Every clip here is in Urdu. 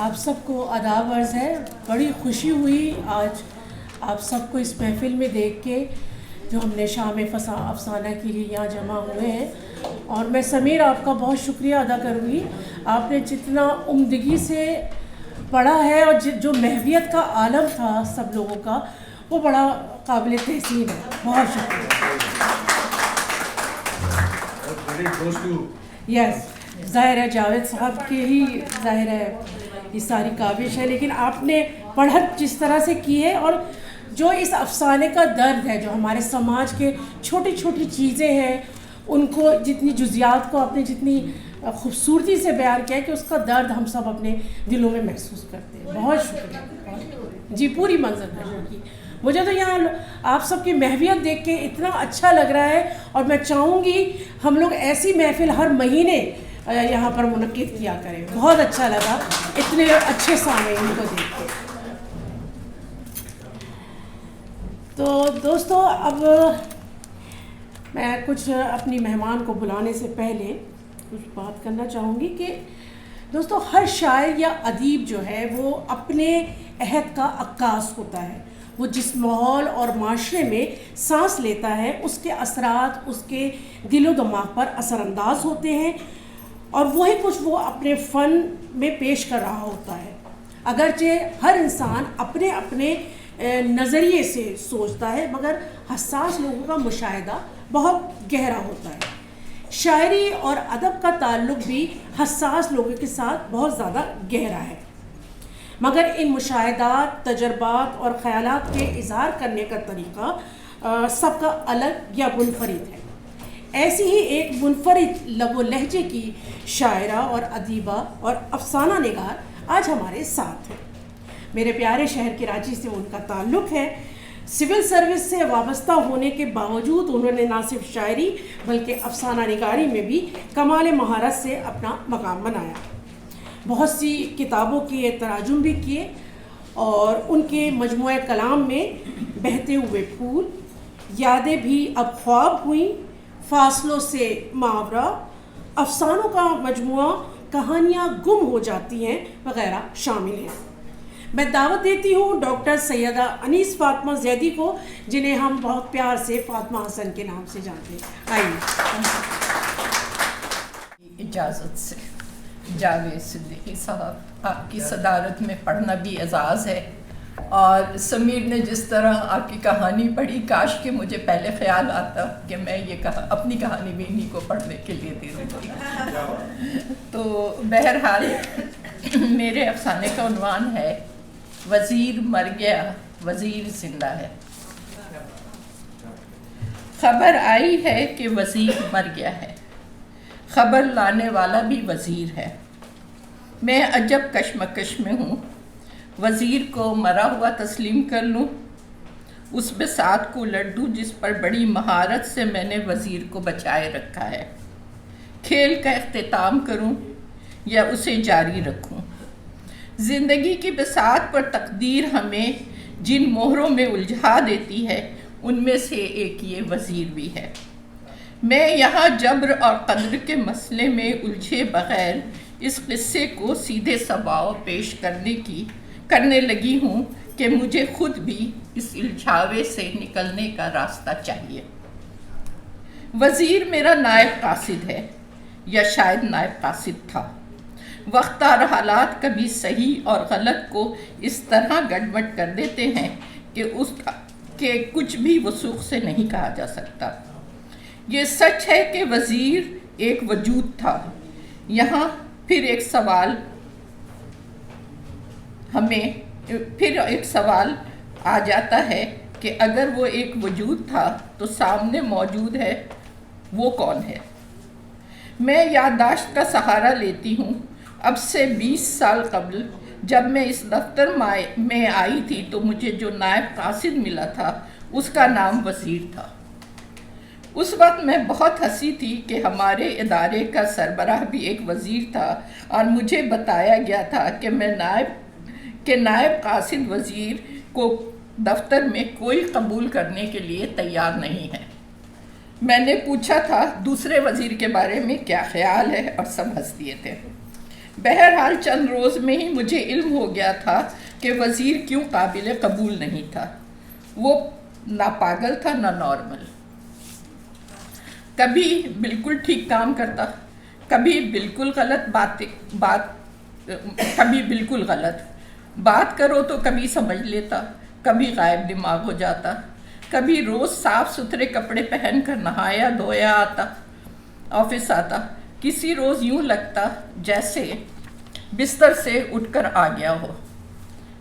آپ سب کو آداب عرض ہے. بڑی خوشی ہوئی آج آپ سب کو اس محفل میں دیکھ کے جو ہم نے شام افسانہ کے لیے یہاں جمع ہوئے ہیں. اور میں سمیر آپ کا بہت شکریہ ادا کروں گی. آپ نے جتنا عمدگی سے پڑھا ہے اور جو محویت کا عالم تھا سب لوگوں کا وہ بڑا قابل تحسین ہے. بہت شکریہ. یس ظاہر ہے جاوید صاحب کے ہی ظاہر ہے یہ ساری کاوش ہے، لیکن آپ نے پڑھت جس طرح سے کی ہے اور جو اس افسانے کا درد ہے، جو ہمارے سماج کے چھوٹی چھوٹی چیزیں ہیں ان کو جتنی جزیات کو آپ نے جتنی خوبصورتی سے بیان کیا ہے کہ اس کا درد ہم سب اپنے دلوں میں محسوس کرتے ہیں. بہت شکریہ جی. پوری منظر کشی کی. مجھے تو یہاں آپ سب کی محویت دیکھ کے اتنا اچھا لگ رہا ہے اور میں چاہوں گی ہم لوگ ایسی محفل ہر مہینے یہاں پر منعقد کیا کریں. بہت اچھا لگا اتنے اچھے سامعین کو دیکھ کے. تو دوستو اب میں کچھ اپنی مہمان کو بلانے سے پہلے کچھ بات کرنا چاہوں گی کہ دوستو ہر شاعر یا ادیب جو ہے وہ اپنے عہد کا عکاس ہوتا ہے. وہ جس ماحول اور معاشرے میں سانس لیتا ہے اس کے اثرات اس کے دل و دماغ پر اثر انداز ہوتے ہیں اور وہی کچھ وہ اپنے فن میں پیش کر رہا ہوتا ہے. اگرچہ ہر انسان اپنے اپنے نظریے سے سوچتا ہے مگر حساس لوگوں کا مشاہدہ بہت گہرا ہوتا ہے. شاعری اور ادب کا تعلق بھی حساس لوگوں کے ساتھ بہت زیادہ گہرا ہے، مگر ان مشاہدات، تجربات اور خیالات کے اظہار کرنے کا طریقہ سب کا الگ یا منفرد ہے. ایسی ہی ایک منفرد لب و لہجے کی شاعرہ اور ادیبہ اور افسانہ نگار آج ہمارے ساتھ ہیں. میرے پیارے شہر کراچی سے ان کا تعلق ہے. سول سروس سے وابستہ ہونے کے باوجود انہوں نے نہ صرف شاعری بلکہ افسانہ نگاری میں بھی کمال مہارت سے اپنا مقام بنایا. بہت سی کتابوں کے تراجم بھی کیے اور ان کے مجموعہ کلام میں بہتے ہوئے پھول، یادیں بھی اب خواب ہوئیں، فاصلوں سے محاورہ، افسانوں کا مجموعہ، کہانیاں گم ہو جاتی ہیں وغیرہ شامل ہیں. میں دعوت دیتی ہوں ڈاکٹر سیدہ انیس فاطمہ زیدی کو، جنہیں ہم بہت پیار سے فاطمہ حسن کے نام سے جانتے ہیں. آئیے. اجازت سے جاوید صدیقی صاحب، آپ کی صدارت میں پڑھنا بھی اعزاز ہے. اور سمیر نے جس طرح آپ کی کہانی پڑھی، کاش کہ مجھے پہلے خیال آتا کہ میں یہ اپنی کہانی بھی انہیں کو پڑھنے کے لیے دے دیتی. تو بہرحال میرے افسانے کا عنوان ہے وزیر مر گیا وزیر زندہ ہے. خبر آئی ہے کہ وزیر مر گیا ہے، خبر لانے والا بھی وزیر ہے. میں عجب کشمکش میں ہوں، وزیر کو مرا ہوا تسلیم کر لوں، اس بساط کو الٹ دوں جس پر بڑی مہارت سے میں نے وزیر کو بچائے رکھا ہے. کھیل کا اختتام کروں یا اسے جاری رکھوں. زندگی کی بساط پر تقدیر ہمیں جن مہروں میں الجھا دیتی ہے ان میں سے ایک یہ وزیر بھی ہے. میں یہاں جبر اور قدر کے مسئلے میں الجھے بغیر اس قصے کو سیدھے سباؤ پیش کرنے لگی ہوں کہ مجھے خود بھی اس الجھاوے سے نکلنے کا راستہ چاہیے. وزیر میرا نائب قاصد ہے، یا شاید نائب قاصد تھا. وقت اور حالات کبھی صحیح اور غلط کو اس طرح گڑبڑ کر دیتے ہیں کہ کچھ بھی وثوق سے نہیں کہا جا سکتا. یہ سچ ہے کہ وزیر ایک وجود تھا. یہاں پھر ایک سوال آ جاتا ہے کہ اگر وہ ایک وجود تھا تو سامنے موجود ہے وہ کون ہے؟ میں یادداشت کا سہارا لیتی ہوں. اب سے 20 سال قبل جب میں اس دفتر میں آئی تھی تو مجھے جو نائب قاصد ملا تھا اس کا نام وزیر تھا. اس وقت میں بہت ہنسی تھی کہ ہمارے ادارے کا سربراہ بھی ایک وزیر تھا اور مجھے بتایا گیا تھا کہ نائب قاصد وزیر کو دفتر میں کوئی قبول کرنے کے لیے تیار نہیں ہے. میں نے پوچھا تھا دوسرے وزیر کے بارے میں کیا خیال ہے اور سب ہنس دیے تھے. بہرحال چند روز میں ہی مجھے علم ہو گیا تھا کہ وزیر کیوں قابل قبول نہیں تھا۔ وہ نہ پاگل تھا نہ نارمل، کبھی بالکل ٹھیک کام کرتا، کبھی بالکل غلط بات کرو تو کبھی سمجھ لیتا، کبھی غائب دماغ ہو جاتا، کبھی روز صاف ستھرے کپڑے پہن کر نہایا دھویا آفس آتا، کسی روز یوں لگتا جیسے بستر سے اٹھ کر آ گیا ہو۔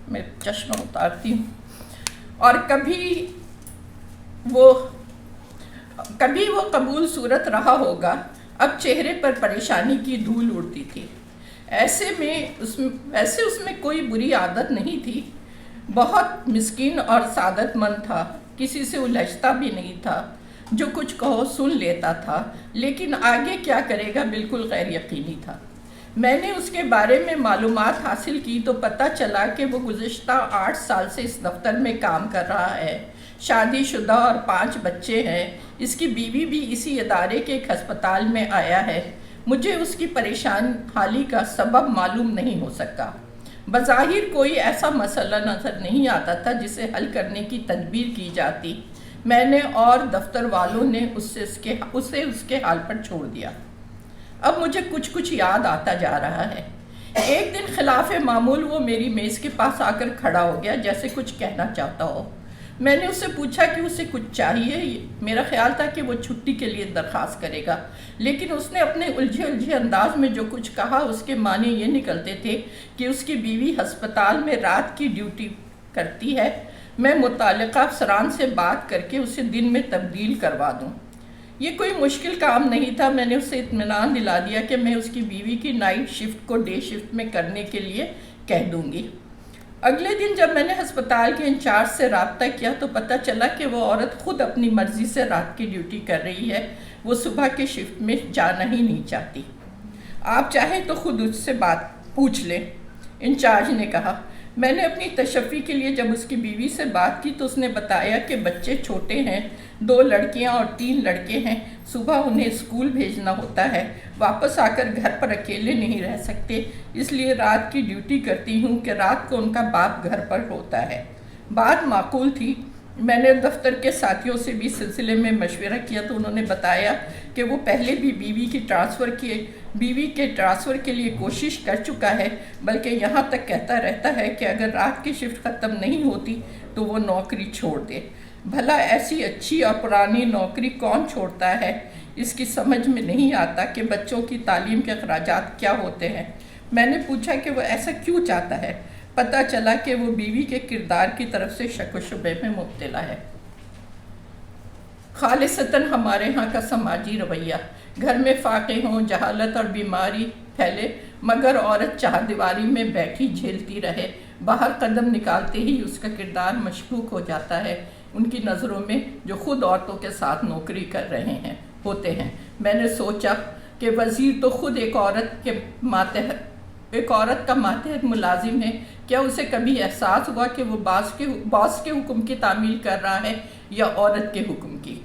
میں چشمہ اتارتی ہوں۔ اور کبھی وہ قبول صورت رہا ہوگا، اب چہرے پر پریشانی کی دھول اڑتی تھی۔ ویسے اس میں کوئی بری عادت نہیں تھی، بہت مسکین اور سعادت مند تھا، کسی سے الجھتا بھی نہیں تھا، جو کچھ کہو سن لیتا تھا، لیکن آگے کیا کرے گا بالکل غیر یقینی تھا۔ میں نے اس کے بارے میں معلومات حاصل کی تو پتہ چلا کہ وہ گزشتہ 8 سال سے اس دفتر میں کام کر رہا ہے، شادی شدہ اور 5 بچے ہیں، اس کی بیوی بھی اسی ادارے کے ایک ہسپتال میں آیا ہے۔ مجھے اس کی پریشان حالی کا سبب معلوم نہیں ہو سکا۔ بظاہر کوئی ایسا مسئلہ نظر نہیں آتا تھا جسے حل کرنے کی تدبیر کی جاتی۔ میں نے اور دفتر والوں نے اسے اس کے حال پر چھوڑ دیا۔ اب مجھے کچھ یاد آتا جا رہا ہے۔ ایک دن خلاف معمول وہ میری میز کے پاس آ کر کھڑا ہو گیا، جیسے کچھ کہنا چاہتا ہو۔ میں نے اس سے پوچھا کہ اسے کچھ چاہیے۔ میرا خیال تھا کہ وہ چھٹی کے لیے درخواست کرے گا، لیکن اس نے اپنے الجھے انداز میں جو کچھ کہا اس کے معنی یہ نکلتے تھے کہ اس کی بیوی ہسپتال میں رات کی ڈیوٹی کرتی ہے، میں متعلقہ افسران سے بات کر کے اسے دن میں تبدیل کروا دوں۔ یہ کوئی مشکل کام نہیں تھا۔ میں نے اسے اطمینان دلا دیا کہ میں اس کی بیوی کی نائٹ شفٹ کو ڈے شفٹ میں کرنے کے لیے کہہ دوں گی۔ اگلے دن جب میں نے ہسپتال کے انچارج سے رابطہ کیا تو پتہ چلا کہ وہ عورت خود اپنی مرضی سے رات کی ڈیوٹی کر رہی ہے، وہ صبح کے شفٹ میں جانا ہی نہیں چاہتی۔ آپ چاہیں تو خود اس سے بات پوچھ لیں، انچارج نے کہا۔ میں نے اپنی تشفی کے لیے جب اس کی بیوی سے بات کی تو اس نے بتایا کہ بچے چھوٹے ہیں، 2 لڑکیاں اور 3 لڑکے ہیں، صبح انہیں اسکول بھیجنا ہوتا ہے، واپس آ کر گھر پر اکیلے نہیں رہ سکتے، اس لیے رات کی ڈیوٹی کرتی ہوں کہ رات کو ان کا باپ گھر پر ہوتا ہے۔ بات معقول تھی۔ میں نے دفتر کے ساتھیوں سے بھی سلسلے میں مشورہ کیا تو انہوں نے بتایا کہ وہ پہلے بھی بیوی کے ٹرانسفر کے لیے کوشش کر چکا ہے، بلکہ یہاں تک کہتا رہتا ہے کہ اگر رات کی شفٹ ختم نہیں ہوتی تو وہ نوکری چھوڑ دے۔ بھلا ایسی اچھی اور پرانی نوکری کون چھوڑتا ہے؟ اس کی سمجھ میں نہیں آتا کہ بچوں کی تعلیم کے اخراجات کیا ہوتے ہیں۔ میں نے پوچھا کہ وہ ایسا کیوں چاہتا ہے۔ پتہ چلا کہ وہ بیوی کے کردار کی طرف سے شک و شبہ میں مبتلا ہے۔ خالصتاً ہمارے ہاں کا سماجی رویہ، گھر میں فاقے ہوں، جہالت اور بیماری پھیلے، مگر عورت چہردیواری میں بیٹھی جھیلتی رہے، باہر قدم نکالتے ہی اس کا کردار مشکوک ہو جاتا ہے ان کی نظروں میں جو خود عورتوں کے ساتھ نوکری کر رہے ہوتے ہیں۔ میں نے سوچا کہ وزیر تو خود ایک عورت کا ماتحت ملازم ہے، کیا اسے کبھی احساس ہوا کہ وہ باس کے حکم کی تعمیل کر رہا ہے یا عورت کے حکم کی؟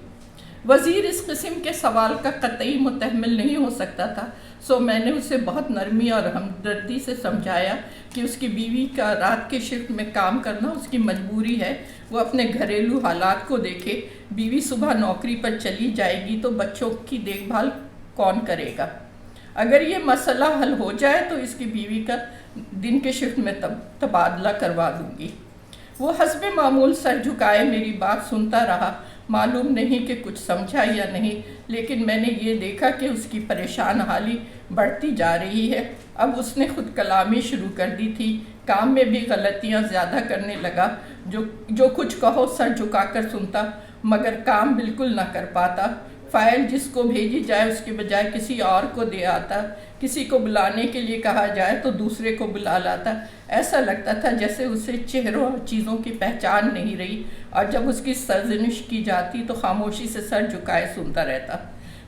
وزیر اس قسم کے سوال کا قطعی متحمل نہیں ہو سکتا تھا، سو میں نے اسے بہت نرمی اور ہمدردی سے سمجھایا کہ اس کی بیوی کا رات کے شفٹ میں کام کرنا اس کی مجبوری ہے، وہ اپنے گھریلو حالات کو دیکھے۔ بیوی صبح نوکری پر چلی جائے گی تو بچوں کی دیکھ بھال کون کرے گا؟ اگر یہ مسئلہ حل ہو جائے تو اس کی بیوی کا دن کے شفٹ میں تبادلہ کروا دوں گی۔ وہ حسب معمول سر جھکائے میری بات سنتا رہا۔ معلوم نہیں کہ کچھ سمجھا یا نہیں، لیکن میں نے یہ دیکھا کہ اس کی پریشان حالی بڑھتی جا رہی ہے۔ اب اس نے خود کلامی شروع کر دی تھی، کام میں بھی غلطیاں زیادہ کرنے لگا، جو کچھ کہو سر جھکا کر سنتا مگر کام بالکل نہ کر پاتا۔ فائل جس کو بھیجی جائے اس کے بجائے کسی اور کو دے آتا، کسی کو بلانے کے لیے کہا جائے تو دوسرے کو بلا لاتا۔ ایسا لگتا تھا جیسے اسے چہروں اور چیزوں کی پہچان نہیں رہی، اور جب اس کی سرزنش کی جاتی تو خاموشی سے سر جھکائے سنتا رہتا،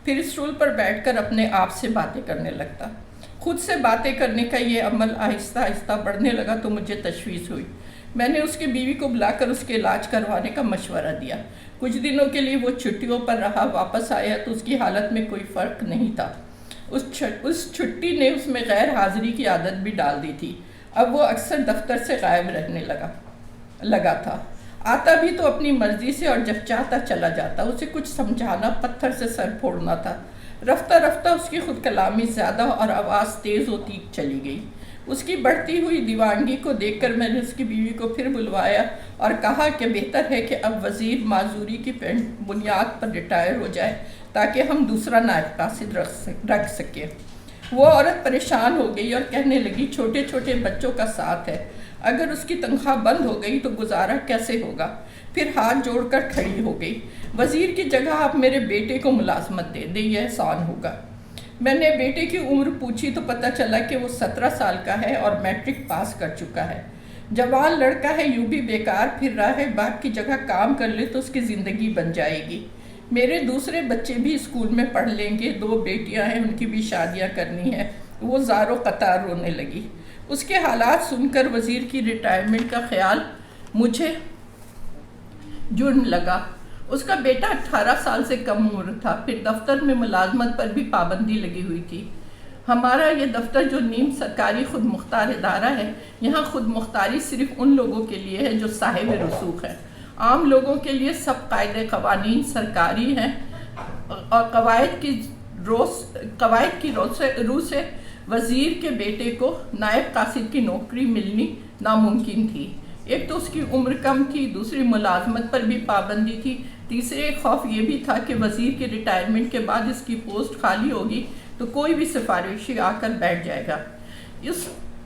پھر اسٹول پر بیٹھ کر اپنے آپ سے باتیں کرنے لگتا۔ خود سے باتیں کرنے کا یہ عمل آہستہ آہستہ بڑھنے لگا تو مجھے تشویش ہوئی۔ میں نے اس کی بیوی کو بلا کر اس کے علاج کروانے کا مشورہ دیا۔ کچھ دنوں کے لیے وہ چھٹیوں پر رہا، واپس آیا تو اس کی حالت میں کوئی فرق نہیں تھا۔ اس چھٹی نے اس میں غیر حاضری کی عادت بھی ڈال دی تھی۔ اب وہ اکثر دفتر سے غائب رہنے لگا تھا۔ آتا بھی تو اپنی مرضی سے اور جب چاہتا چلا جاتا۔ اسے کچھ سمجھانا پتھر سے سر پھوڑنا تھا۔ رفتہ رفتہ اس کی خود کلامی زیادہ اور آواز تیز ہوتی چلی گئی۔ اس کی بڑھتی ہوئی دیوانگی کو دیکھ کر میں نے اس کی بیوی کو پھر بلوایا اور کہا کہ بہتر ہے کہ اب وزیر معذوری کی بنیاد پر ریٹائر ہو جائے تاکہ ہم دوسرا نائب قاصد رکھ سکیں۔ وہ عورت پریشان ہو گئی اور کہنے لگی چھوٹے چھوٹے بچوں کا ساتھ ہے، اگر اس کی تنخواہ بند ہو گئی تو گزارا کیسے ہوگا؟ پھر ہاتھ جوڑ کر کھڑی ہو گئی۔ وزیر کی جگہ آپ میرے بیٹے کو ملازمت دے دیں، یہ احسان ہوگا۔ میں نے بیٹے کی عمر پوچھی تو پتہ چلا کہ وہ 17 سال کا ہے اور میٹرک پاس کر چکا ہے۔ جوان لڑکا ہے، یوں بھی بیکار پھر رہا ہے، باپ کی جگہ کام کر لے تو اس کی زندگی بن جائے گی۔ میرے دوسرے بچے بھی اسکول میں پڑھ لیں گے، 2 بیٹیاں ہیں، ان کی بھی شادیاں کرنی ہے۔ وہ زار و قطار رونے لگی۔ اس کے حالات سن کر وزیر کی ریٹائرمنٹ کا خیال مجھے جرم لگا۔ اس کا بیٹا 18 سال سے کم عمر تھا، پھر دفتر میں ملازمت پر بھی پابندی لگی ہوئی تھی۔ ہمارا یہ دفتر جو نیم سرکاری خود مختار ادارہ ہے، یہاں خود مختاری صرف ان لوگوں کے لیے ہے جو صاحب رسوخ ہیں۔ عام لوگوں کے لیے سب قاعدے قوانین سرکاری ہیں اور قواعد کی روح سے وزیر کے بیٹے کو نائب قاصد کی نوکری ملنی ناممکن تھی۔ ایک تو اس کی عمر کم تھی، دوسری ملازمت پر بھی پابندی تھی، تیسرے ایک خوف یہ بھی تھا کہ وزیر کے ریٹائرمنٹ کے بعد اس کی پوسٹ خالی ہوگی تو کوئی بھی سفارشی آ کر بیٹھ جائے گا۔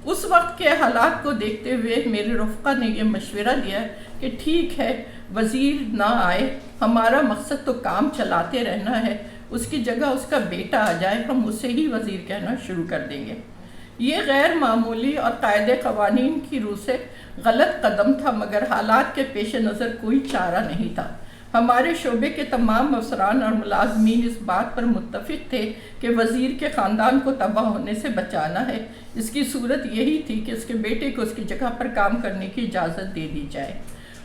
اس وقت کے حالات کو دیکھتے ہوئے میرے رفقا نے یہ مشورہ دیا کہ ٹھیک ہے وزیر نہ آئے، ہمارا مقصد تو کام چلاتے رہنا ہے، اس کی جگہ اس کا بیٹا آ جائے، ہم اسے ہی وزیر کہنا شروع کر دیں گے۔ یہ غیر معمولی اور قاعدے قوانین کی روح سے غلط قدم تھا، مگر حالات کے پیش نظر کوئی چارہ نہیں تھا۔ ہمارے شعبے کے تمام افسران اور ملازمین اس بات پر متفق تھے کہ وزیر کے خاندان کو تباہ ہونے سے بچانا ہے۔ اس کی صورت یہی تھی کہ اس کے بیٹے کو اس کی جگہ پر کام کرنے کی اجازت دے دی جائے۔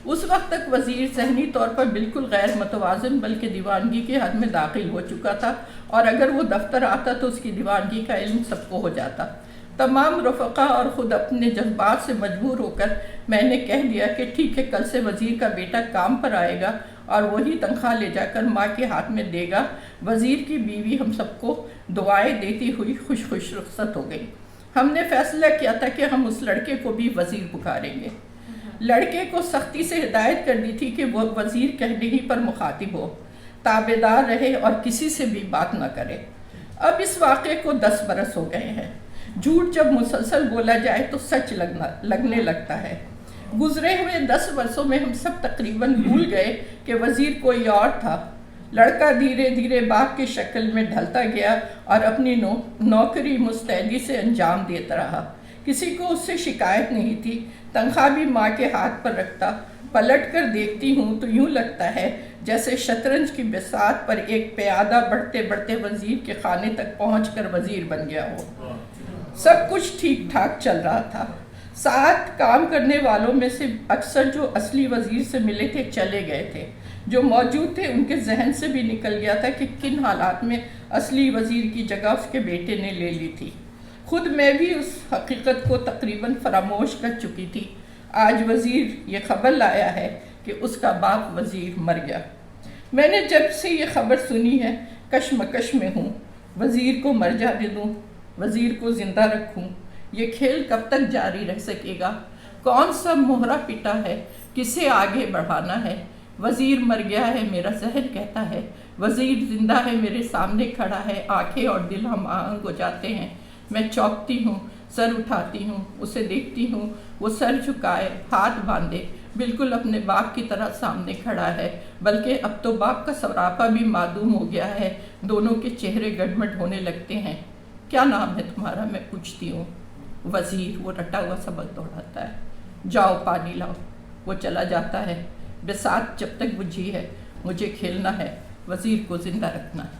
اس وقت تک وزیر ذہنی طور پر بالکل غیر متوازن بلکہ دیوانگی کے حد میں داخل ہو چکا تھا، اور اگر وہ دفتر آتا تو اس کی دیوانگی کا علم سب کو ہو جاتا۔ تمام رفقا اور خود اپنے جذبات سے مجبور ہو کر میں نے کہہ دیا کہ ٹھیک ہے، کل سے وزیر کا بیٹا کام پر آئے گا اور وہی تنخواہ لے جا کر ماں کے ہاتھ میں دے گا۔ وزیر کی بیوی ہم سب کو دعائیں دیتی ہوئی خوش رخصت ہو گئی۔ ہم نے فیصلہ کیا تھا کہ ہم اس لڑکے کو بھی وزیر پکاریں گے۔ لڑکے کو سختی سے ہدایت کر دی تھی کہ وہ وزیر کہنے ہی پر مخاطب ہو، تابعدار رہے اور کسی سے بھی بات نہ کرے۔ اب اس واقعے کو 10 برس ہو گئے ہیں۔ جھوٹ جب مسلسل بولا جائے تو سچ لگنے لگتا ہے۔ گزرے ہوئے 10 برسوں میں ہم سب تقریباً بھول گئے کہ وزیر کوئی اور تھا۔ لڑکا دھیرے دھیرے باپ کی شکل میں ڈھلتا گیا اور اپنی نوکری مستعدی سے انجام دیتا رہا۔ کسی کو اس سے شکایت نہیں تھی۔ تنخواہ بھی ماں کے ہاتھ پر رکھتا۔ پلٹ کر دیکھتی ہوں تو یوں لگتا ہے جیسے شطرنج کی بساط پر ایک پیادہ بڑھتے بڑھتے وزیر کے خانے تک پہنچ کر وزیر بن گیا ہو۔ سب کچھ ٹھیک ٹھاک چل رہا تھا۔ ساتھ کام کرنے والوں میں سے اکثر جو اصلی وزیر سے ملے تھے چلے گئے تھے، جو موجود تھے ان کے ذہن سے بھی نکل گیا تھا کہ کن حالات میں اصلی وزیر کی جگہ اس کے بیٹے نے لے لی تھی۔ خود میں بھی اس حقیقت کو تقریباً فراموش کر چکی تھی۔ آج وزیر یہ خبر لایا ہے کہ اس کا باپ وزیر مر گیا۔ میں نے جب سے یہ خبر سنی ہے کشمکش میں ہوں۔ وزیر کو مر جانے دوں، وزیر کو زندہ رکھوں، یہ کھیل کب تک جاری رہ سکے گا؟ کون سا مہرا پٹا ہے، کسے آگے بڑھانا ہے؟ وزیر مر گیا ہے میرا ذہن کہتا ہے، وزیر زندہ ہے میرے سامنے کھڑا ہے، آنکھیں اور دل ہم آہنگ ہو جاتے ہیں۔ میں چونکتی ہوں، سر اٹھاتی ہوں، اسے دیکھتی ہوں، وہ سر جھکائے، ہاتھ باندھے، بالکل اپنے باپ کی طرح سامنے کھڑا ہے، بلکہ اب تو باپ کا سراپا بھی معدوم ہو گیا ہے، دونوں کے چہرے گڑمٹ ہونے لگتے ہیں۔ کیا نام ہے تمہارا؟ میں پوچھتی ہوں۔ وزیر، وہ رٹا ہوا سبق دوہراتا ہے۔ جاؤ پانی لاؤ۔ وہ چلا جاتا ہے۔ بساط جب تک بجھی ہے، مجھے کھیلنا ہے، وزیر کو زندہ رکھنا ہے۔